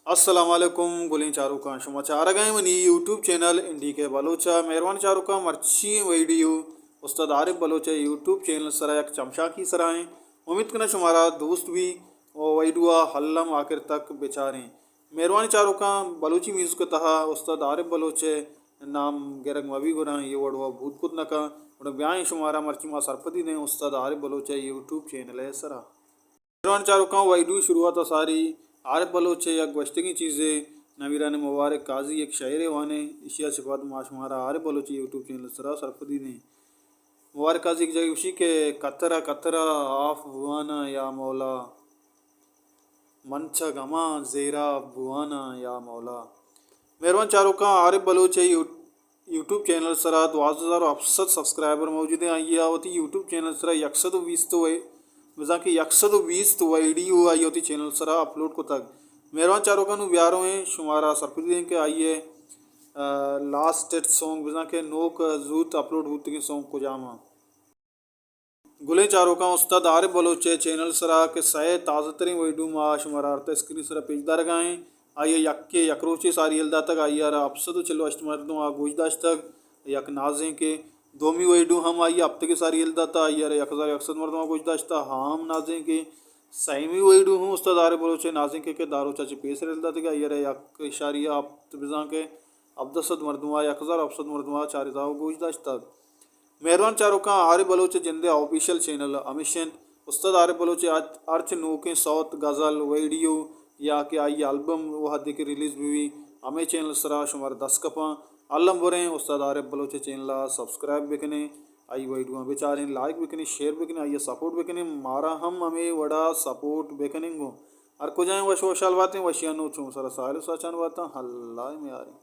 अस्सलामुअलैकुम गुली चारू का समाचार गए मनी यूट्यूब चैनल इंडी के बलोचा मेहरबान चारू का मर्ची वीडियो उस्ताद आरिफ बलोचा यूट्यूब चैनल सरा एक चमशा की सराएं उम्मीद करना हमारा दोस्त भी वो वैडुआ हल्लम आखिर तक बेचारें मेहरबान चारू का बलोची म्यूज़िक तहा उस्ताद आरिफ बलोचे नाम गेरग मवी गुना ये वड़वा भूत कुत नका उड़ ब्याह शुमारा मर्ची मा सरपति ने उस्ताद आरिफ बलोचा यूट्यूब चैनल है सरा मेहरबान चारू का वैडू शुरुआत सारी आरिफ बलोचे या गश्ते की चीज़ें नवीरान मुबारक काजी एक शायर वाने इशिया सिफात माशमारा आरिफ बलोची यूट्यूब चैनल सरा सरफदी ने मुबारक काजी की जगह उसी के कतरा कतरा आफ बुआना या मौला मंचा गमा जेरा बुआना या मौला मेहरबान चारों का आरिफ बलोचे यूट्यूब चैनल सरा 2000 सब्सक्राइबर मौजूद हैं आइए होती यूट्यूब चैनल सरा 120 तो वजह की 120 तो वीडियो आई होती चैनल सरा अपलोड को तक मेहरबान चारों का ब्यारों हैं शुमारा सरफदी के आइए लास्ट सॉन्ग वजह के नोक जूत अपलोड होती के सॉन्ग को जामा गुले चारों का उस्ताद आरिफ बलोचे चैनल सरा के सहे ताज़ा तरीन वीडियो मा शुमारा अर्थ स्क्रीन सरा पेजदार गाएँ आइए यक्के यकरोचे सारी एल्दा तक आइए अपसद चलो अष्टमर्दों आ गोजदाश तक यक नाजें के दोमी वैडू हम आइए हफ्ते के सारी एल्दाता आइए 1000 मरदमा कुछ दाश्ता हम नाजें के सैमी वैडू हूँ उस्ताद आरिफ बलोचे नाजें के दारो चाचे पेसर एल्दाते आइए यक इशारिया हफ्त बिजा के अब्दसद मरदमा 1000 अफसद मरदमा 4000 कुछ दाश्ता मेहरबान चारों का आरिफ बलोचे जिंदे ऑफिशियल चैनल अमिशन उस्ताद आरिफ बलोचे अर्च नोके सौत गज़ल वीडियो या के आई एल्बम वह की रिलीज भी हुई हमें चैनल सरा शुमार 10 कपा अल्लम बुरें उस्ताद आरिफ बलोचे चैनल सब्सक्राइब बिकने आई वीडियो बेचारे लाइक बिकने शेयर बिकने आइए सपोर्ट बिकने मारा हम हमें वड़ा सपोर्ट बिकने गो और को जाए वश वशाल बातें वशियानो चूँ सरा साहिल साचान बातें हल्ला में आ रही